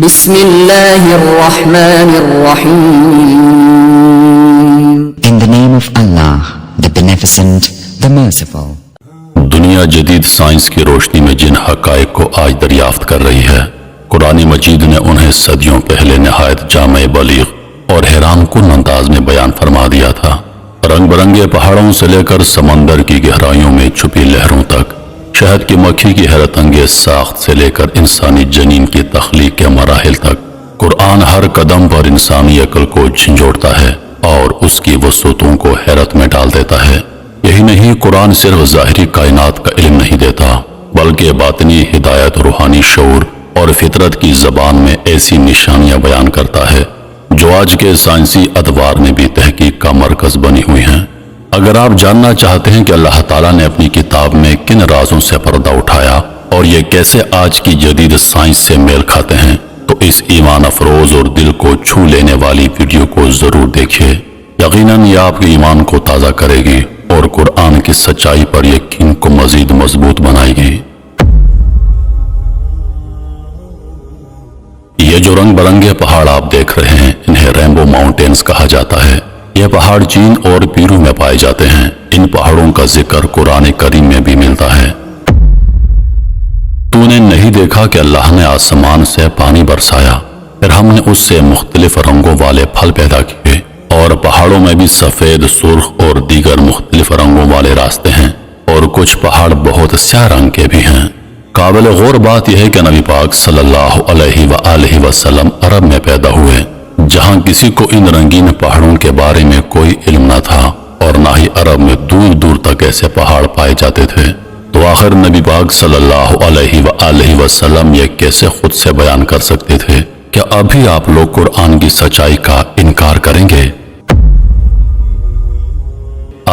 بسم اللہ الرحمن الرحیم. In the name of Allah, the Beneficent, the Merciful. دنیا جدید سائنس کی روشنی میں جن حقائق کو آج دریافت کر رہی ہے، قرآن مجید نے انہیں صدیوں پہلے نہایت جامع بلیغ اور حیران کن انداز میں بیان فرما دیا تھا۔ رنگ برنگے پہاڑوں سے لے کر سمندر کی گہرائیوں میں چھپی لہروں تک، شہد کی مکھی کی حیرت انگیز ساخت سے لے کر انسانی جنین کی تخلیق کے مراحل تک، قرآن ہر قدم پر انسانی عقل کو جھنجھوڑتا ہے اور اس کی وسعتوں کو حیرت میں ڈال دیتا ہے۔ یہی نہیں، قرآن صرف ظاہری کائنات کا علم نہیں دیتا، بلکہ باطنی ہدایت، روحانی شعور اور فطرت کی زبان میں ایسی نشانیاں بیان کرتا ہے جو آج کے سائنسی ادوار میں بھی تحقیق کا مرکز بنی ہوئی ہیں۔ اگر آپ جاننا چاہتے ہیں کہ اللہ تعالیٰ نے اپنی کتاب میں کن رازوں سے پردہ اٹھایا اور یہ کیسے آج کی جدید سائنس سے میل کھاتے ہیں، تو اس ایمان افروز اور دل کو چھو لینے والی ویڈیو کو ضرور دیکھیے۔ یقیناً یہ آپ کے ایمان کو تازہ کرے گی اور قرآن کی سچائی پر یقین کو مزید مضبوط بنائے گی۔ یہ جو رنگ برنگے پہاڑ آپ دیکھ رہے ہیں، انہیں رینبو ماؤنٹینز کہا جاتا ہے۔ یہ پہاڑ چین اور پیرو میں پائے جاتے ہیں۔ ان پہاڑوں کا ذکر قرآن کریم میں بھی ملتا ہے۔ تو نے نہیں دیکھا کہ اللہ نے آسمان سے پانی برسایا، پھر ہم نے اس سے مختلف رنگوں والے پھل پیدا کیے، اور پہاڑوں میں بھی سفید، سرخ اور دیگر مختلف رنگوں والے راستے ہیں، اور کچھ پہاڑ بہت سیاہ رنگ کے بھی ہیں۔ قابل غور بات یہ ہے کہ نبی پاک صلی اللہ علیہ وآلہ وسلم عرب میں پیدا ہوئے، جہاں کسی کو ان رنگین پہاڑوں کے بارے میں کوئی علم نہ تھا، اور نہ ہی عرب میں دور دور تک ایسے پہاڑ پائے جاتے تھے۔ تو آخر نبی پاک صلی اللہ علیہ وآلہ وسلم یہ کیسے خود سے بیان کر سکتے تھے؟ کیا ابھی آپ لوگ قرآن کی سچائی کا انکار کریں گے؟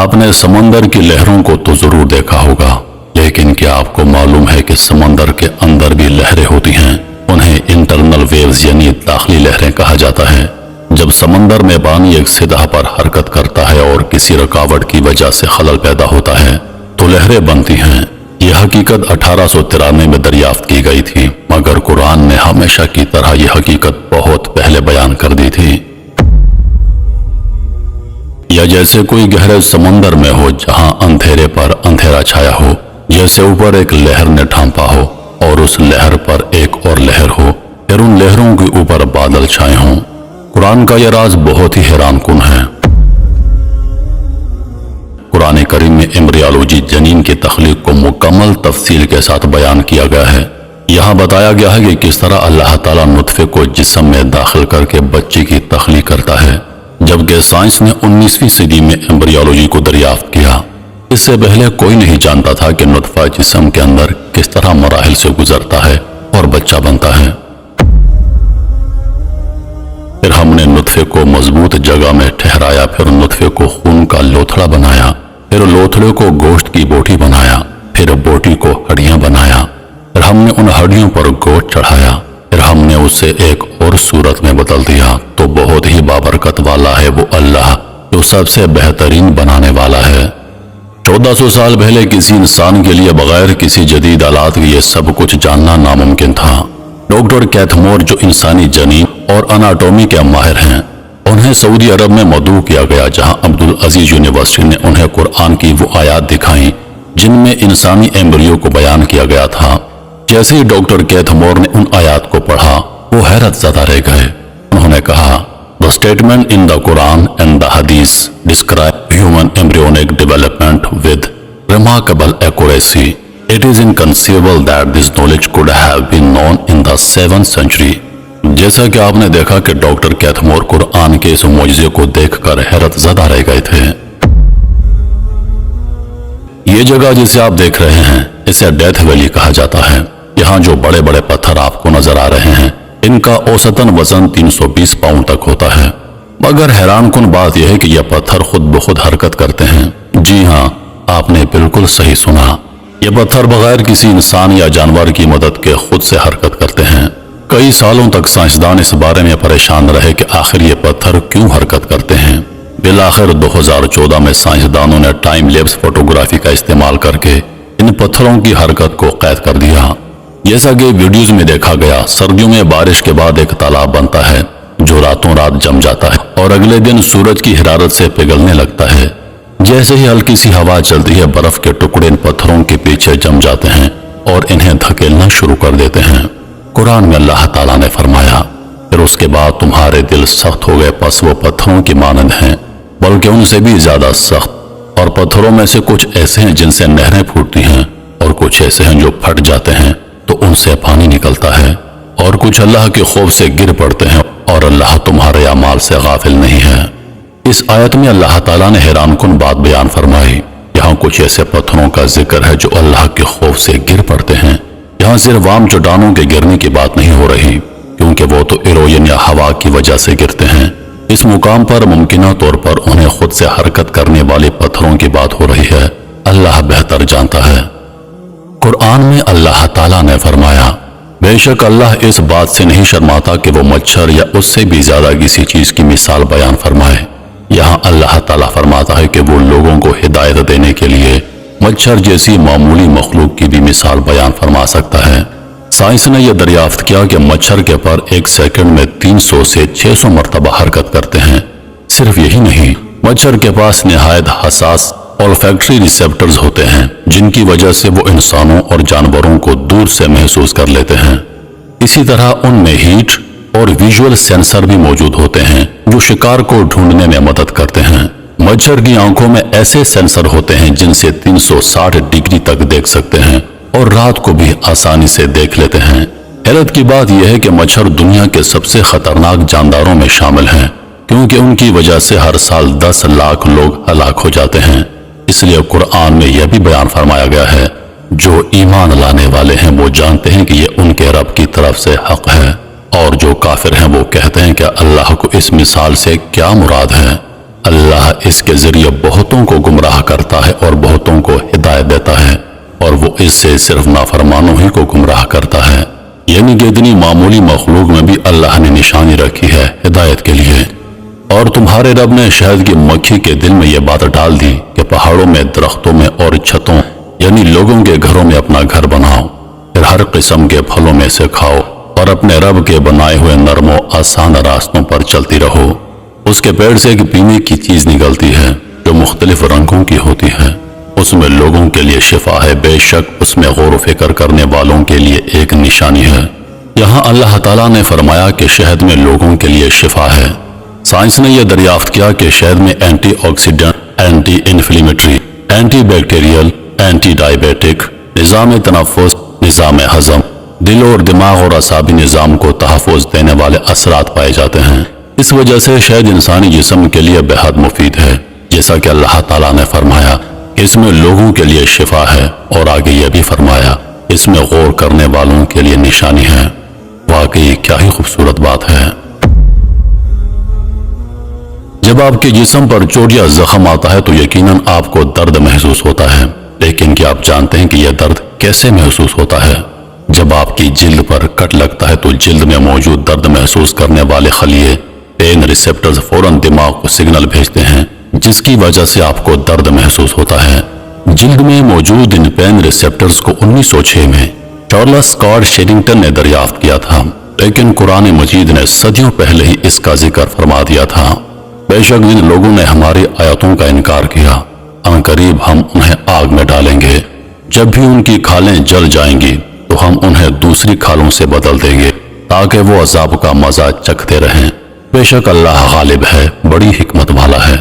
آپ نے سمندر کی لہروں کو تو ضرور دیکھا ہوگا، لیکن کیا آپ کو معلوم ہے کہ سمندر کے اندر بھی لہریں ہوتی ہیں؟ انہیں انٹرنل ویوز یعنی داخلی لہریں کہا جاتا ہے۔ جب سمندر میں پانی ایک سطح پر حرکت کرتا ہے اور کسی رکاوٹ کی وجہ سے خلل پیدا ہوتا ہے تو لہریں بنتی ہیں۔ یہ حقیقت 1893 میں دریافت کی گئی تھی، مگر قرآن نے ہمیشہ کی طرح یہ حقیقت بہت پہلے بیان کر دی تھی۔ یا جیسے کوئی گہرے سمندر میں ہو جہاں اندھیرے پر اندھیرا چھایا ہو، جیسے اوپر ایک لہر نے ڈھانپا ہو اور اس لہر پر ایک اور لہر ہو، پھر ان لہروں کے اوپر بادل چھائے ہوں۔ قرآن کا یہ راز بہت ہی حیران کن ہے۔ قرآن کریم میں ایمبریالوجی جنین کی تخلیق کو مکمل تفصیل کے ساتھ بیان کیا گیا ہے۔ یہاں بتایا گیا ہے کہ کس طرح اللہ تعالیٰ نطفے کو جسم میں داخل کر کے بچے کی تخلیق کرتا ہے، جبکہ سائنس نے 19ویں صدی میں ایمبریالوجی کو دریافت کیا۔ اس سے پہلے کوئی نہیں جانتا تھا کہ نطفہ جسم کے اندر کس طرح مراحل سے گزرتا ہے اور بچہ بنتا ہے۔ پھر ہم نے نطفے کو مضبوط جگہ میں ٹھہرایا، پھر نطفے کو خون کا لوتھڑا بنایا، پھر لوتھڑے کو گوشت کی بوٹی بنایا، پھر بوٹی کو ہڈیاں بنایا، پھر ہم نے ان ہڈیوں پر گوشت چڑھایا، پھر ہم نے اسے ایک اور صورت میں بدل دیا۔ تو بہت ہی بابرکت والا ہے وہ اللہ جو سب سے بہترین بنانے والا ہے۔ 1400 سال پہلے کسی انسان کے لیے بغیر کسی جدید آلات کے یہ سب کچھ جاننا ناممکن تھا۔ ڈاکٹر کیتھ مور جو انسانی جنین اور اناٹومی کے ماہر ہیں، انہیں سعودی عرب میں مدعو کیا گیا، جہاں عبدالعزیز یونیورسٹی نے انہیں قرآن کی وہ آیات دکھائیں جن میں انسانی ایمبریو کو بیان کیا گیا تھا۔ جیسے ہی ڈاکٹر کیتھ مور نے ان آیات کو پڑھا، وہ حیرت زدہ رہ گئے۔ انہوں نے کہا، The statement in the Quran and the Hadith describe human embryonic development with remarkable accuracy. It is inconceivable that this knowledge could have been known in the 7th century. جیسا کہ آپ نے دیکھا کہ ڈاکٹر کیتھ مور قرآن کے اس معجزے کو دیکھ کر حیرت زدہ رہ گئے تھے۔ یہ جگہ جسے آپ دیکھ رہے ہیں، اسے ڈیتھ ویلی کہا جاتا ہے۔ یہاں جو بڑے بڑے پتھر آپ کو نظر آ رہے ہیں، ان کا اوسطاً وزن 320 پاؤنڈ تک ہوتا ہے، مگر حیران کن بات یہ ہے کہ یہ پتھر خود بخود حرکت کرتے ہیں۔ جی ہاں، آپ نے بالکل صحیح سنا، یہ پتھر بغیر کسی انسان یا جانور کی مدد کے خود سے حرکت کرتے ہیں۔ کئی سالوں تک سائنسدان اس بارے میں پریشان رہے کہ آخر یہ پتھر کیوں حرکت کرتے ہیں۔ بالآخر 2014 میں سائنسدانوں نے ٹائم لیپس فوٹوگرافی کا استعمال کر کے ان پتھروں کی حرکت کو قید کر دیا۔ جیسا کہ ویڈیوز میں دیکھا گیا، سردیوں میں بارش کے بعد ایک تالاب بنتا ہے جو راتوں رات جم جاتا ہے اور اگلے دن سورج کی حرارت سے پگھلنے لگتا ہے۔ جیسے ہی ہلکی سی ہوا چلتی ہے، برف کے ٹکڑے ان پتھروں کے پیچھے جم جاتے ہیں اور انہیں دھکیلنا شروع کر دیتے ہیں۔ قرآن میں اللہ تعالیٰ نے فرمایا، پھر اس کے بعد تمہارے دل سخت ہو گئے، پس وہ پتھروں کی مانند ہیں، بلکہ ان سے بھی زیادہ سخت، اور پتھروں میں سے کچھ ایسے ہیں جن سے نہریں پھوٹتی ہیں، اور کچھ ایسے ہیں جو پھٹ جاتے ہیں تو ان سے پانی نکلتا ہے، اور کچھ اللہ کے خوف سے گر پڑتے ہیں، اور اللہ تمہارے اعمال سے غافل نہیں ہے۔ اس آیت میں اللہ تعالیٰ نے حیران کن بات بیان فرمائی۔ یہاں کچھ ایسے پتھروں کا ذکر ہے جو اللہ کے خوف سے گر پڑتے ہیں۔ یہاں صرف عام چٹانوں کے گرنے کی بات نہیں ہو رہی، کیونکہ وہ تو ایروین یا ہوا کی وجہ سے گرتے ہیں۔ اس مقام پر ممکنہ طور پر انہیں خود سے حرکت کرنے والے پتھروں کی بات ہو رہی ہے۔ اللہ بہتر جانتا ہے۔ قرآن میں اللہ تعالیٰ نے فرمایا، بے شک اللہ اس بات سے نہیں شرماتا کہ وہ مچھر یا اس سے بھی زیادہ کسی چیز کی مثال بیان فرمائے۔ یہاں اللہ تعالیٰ فرماتا ہے کہ وہ لوگوں کو ہدایت دینے کے لیے مچھر جیسی معمولی مخلوق کی بھی مثال بیان فرما سکتا ہے۔ سائنس نے یہ دریافت کیا کہ مچھر کے پر ایک سیکنڈ میں 300 سے 600 مرتبہ حرکت کرتے ہیں۔ صرف یہی نہیں، مچھر کے پاس نہایت حساس olfactory receptors ہوتے ہیں، جن کی وجہ سے وہ انسانوں اور جانوروں کو دور سے محسوس کر لیتے ہیں۔ اسی طرح ان میں ہیٹ اور ویژول سینسر بھی موجود ہوتے ہیں جو شکار کو ڈھونڈنے میں مدد کرتے ہیں۔ مچھر کی آنکھوں میں ایسے سینسر ہوتے ہیں جن سے 360 ڈگری تک دیکھ سکتے ہیں اور رات کو بھی آسانی سے دیکھ لیتے ہیں۔ حیرت کی بات یہ ہے کہ مچھر دنیا کے سب سے خطرناک جانداروں میں شامل ہیں، کیونکہ ان کی وجہ سے ہر سال 10 لاکھ لوگ ہلاک ہو جاتے ہیں۔ اس لیے قرآن میں یہ بھی بیان فرمایا گیا ہے، جو ایمان لانے والے ہیں وہ جانتے ہیں کہ یہ ان کے رب کی طرف سے حق ہے، اور جو کافر ہیں وہ کہتے ہیں کہ اللہ کو اس مثال سے کیا مراد ہے۔ اللہ اس کے ذریعے بہتوں کو گمراہ کرتا ہے اور بہتوں کو ہدایت دیتا ہے، اور وہ اس سے صرف نافرمانوں ہی کو گمراہ کرتا ہے۔ یعنی کہ اتنی معمولی مخلوق میں بھی اللہ نے نشانی رکھی ہے ہدایت کے لیے۔ اور تمہارے رب نے شہد کی مکھی کے دل میں یہ بات ڈال دی کہ پہاڑوں میں، درختوں میں اور چھتوں یعنی لوگوں کے گھروں میں اپنا گھر بناؤ، پھر ہر قسم کے پھلوں میں سے کھاؤ اور اپنے رب کے بنائے ہوئے نرم و آسان راستوں پر چلتی رہو۔ اس کے پیڑ سے ایک پینے کی چیز نکلتی ہے جو مختلف رنگوں کی ہوتی ہے، اس میں لوگوں کے لیے شفا ہے، بے شک اس میں غور و فکر کرنے والوں کے لیے ایک نشانی ہے۔ یہاں اللہ تعالیٰ نے فرمایا کہ شہد میں لوگوں کے لیے شفا ہے۔ سائنس نے یہ دریافت کیا کہ شہد میں antioxidant, anti inflammatory, antibacterial, antidiabetic, نظام تنفس، نظام ہضم، دل اور دماغ اور اعصابی نظام کو تحفظ دینے والے اثرات پائے جاتے ہیں۔ اس وجہ سے شہد انسانی جسم کے لیے بے حد مفید ہے، جیسا کہ اللہ تعالیٰ نے فرمایا کہ اس میں لوگوں کے لیے شفا ہے، اور آگے یہ بھی فرمایا اس میں غور کرنے والوں کے لیے نشانی ہے۔ واقعی کیا ہی خوبصورت بات ہے۔ جب آپ کے جسم پر چوٹ یا زخم آتا ہے تو یقیناً آپ کو درد محسوس ہوتا ہے، لیکن کیا آپ جانتے ہیں کہ یہ درد کیسے محسوس ہوتا ہے؟ جب آپ کی جلد پر کٹ لگتا ہے تو جلد میں موجود درد محسوس کرنے والے خلیے پین ریسپٹرز فوراً دماغ کو سگنل بھیجتے ہیں، جس کی وجہ سے آپ کو درد محسوس ہوتا ہے۔ جلد میں موجود ان پین ریسپٹرز کو 1906 میں چارلس اسکاٹ شیرنگٹن نے دریافت کیا تھا، لیکن قرآن مجید نے صدیوں پہلے ہی اس کا ذکر فرما دیا تھا۔ بے شک جن لوگوں نے ہماری آیتوں کا انکار کیا، عنقریب ہم انہیں آگ میں ڈالیں گے، جب بھی ان کی کھالیں جل جائیں گی تو ہم انہیں دوسری کھالوں سے بدل دیں گے تاکہ وہ عذاب کا مزہ چکھتے رہیں۔ بے شک اللہ غالب ہے، بڑی حکمت والا ہے۔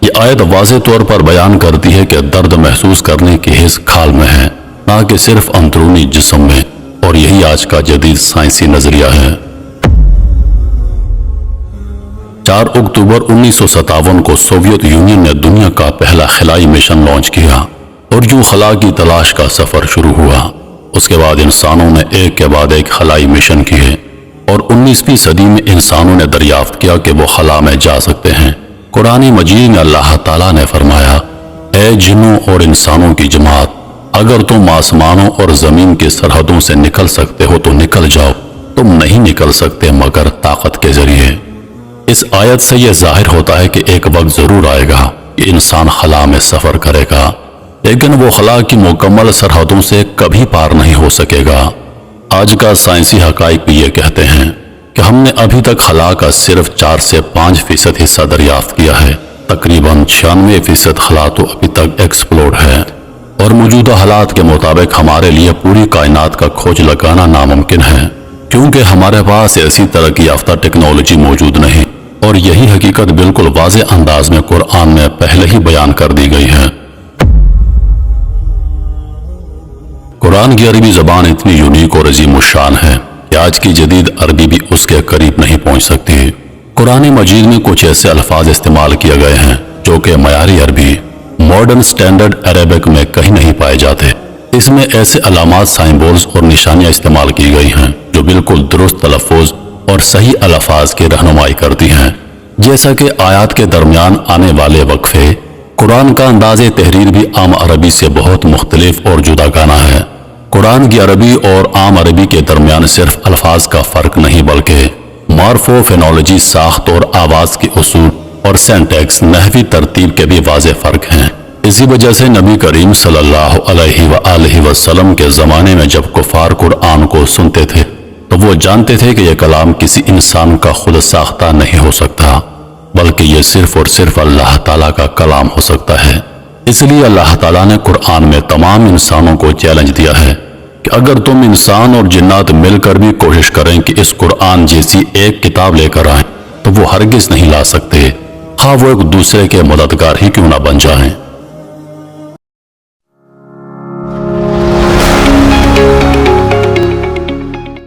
یہ آیت واضح طور پر بیان کرتی ہے کہ درد محسوس کرنے کی حس کھال میں ہے، نہ کہ صرف اندرونی جسم میں، اور یہی آج کا جدید سائنسی نظریہ ہے۔ 4 اکتوبر 1957 کو سوویت یونین نے دنیا کا پہلا خلائی مشن لانچ کیا، اور جو خلا کی تلاش کا سفر شروع ہوا، اس کے بعد انسانوں نے ایک کے بعد ایک خلائی مشن کیے، اور 19ویں صدی میں انسانوں نے دریافت کیا کہ وہ خلا میں جا سکتے ہیں۔ قرآن مجید میں اللہ تعالیٰ نے فرمایا، اے جنوں اور انسانوں کی جماعت، اگر تم آسمانوں اور زمین کی سرحدوں سے نکل سکتے ہو تو نکل جاؤ، تم نہیں نکل سکتے مگر طاقت کے ذریعے۔ اس آیت سے یہ ظاہر ہوتا ہے کہ ایک وقت ضرور آئے گا کہ انسان خلا میں سفر کرے گا، لیکن وہ خلا کی مکمل سرحدوں سے کبھی پار نہیں ہو سکے گا۔ آج کا سائنسی حقائق بھی یہ کہتے ہیں کہ ہم نے ابھی تک خلا کا صرف 4 سے 5% حصہ دریافت کیا ہے۔ تقریباً 96% خلا تو ابھی تک ایکسپلورڈ ہے، اور موجودہ حالات کے مطابق ہمارے لیے پوری کائنات کا کھوج لگانا ناممکن ہے، کیونکہ ہمارے پاس ایسی ترقی یافتہ ٹیکنالوجی موجود نہیں، اور یہی حقیقت بالکل واضح انداز میں قرآن میں پہلے ہی بیان کر دی گئی ہے۔ قرآن کی عربی زبان اتنی یونیک اور عظیم الشان ہے کہ آج کی جدید عربی بھی اس کے قریب نہیں پہنچ سکتی۔ قرآن مجید میں کچھ ایسے الفاظ استعمال کیے گئے ہیں جو کہ معیاری عربی، ماڈرن سٹینڈرڈ عربک میں کہیں نہیں پائے جاتے۔ اس میں ایسے علامات، سائمبولز اور نشانیاں استعمال کی گئی ہیں جو بالکل درست تلفظ اور صحیح الفاظ کی رہنمائی کرتی ہیں، جیسا کہ آیات کے درمیان آنے والے وقفے۔ قرآن کا انداز تحریر بھی عام عربی سے بہت مختلف اور جداگانہ ہے۔ قرآن کی عربی اور عام عربی کے درمیان صرف الفاظ کا فرق نہیں بلکہ مارفو فینالوجی، ساخت اور آواز کے اصول اور سینٹیکس، نحوی ترتیب کے بھی واضح فرق ہیں۔ اسی وجہ سے نبی کریم صلی اللہ علیہ وآلہ وسلم کے زمانے میں جب کفار قرآن کو سنتے تھے تو وہ جانتے تھے کہ یہ کلام کسی انسان کا خود ساختہ نہیں ہو سکتا، بلکہ یہ صرف اور صرف اللہ تعالیٰ کا کلام ہو سکتا ہے۔ اس لیے اللہ تعالیٰ نے قرآن میں تمام انسانوں کو چیلنج دیا ہے کہ اگر تم انسان اور جنات مل کر بھی کوشش کریں کہ اس قرآن جیسی ایک کتاب لے کر آئیں تو وہ ہرگز نہیں لا سکتے، خواہ وہ ایک دوسرے کے مددگار ہی کیوں نہ بن جائیں۔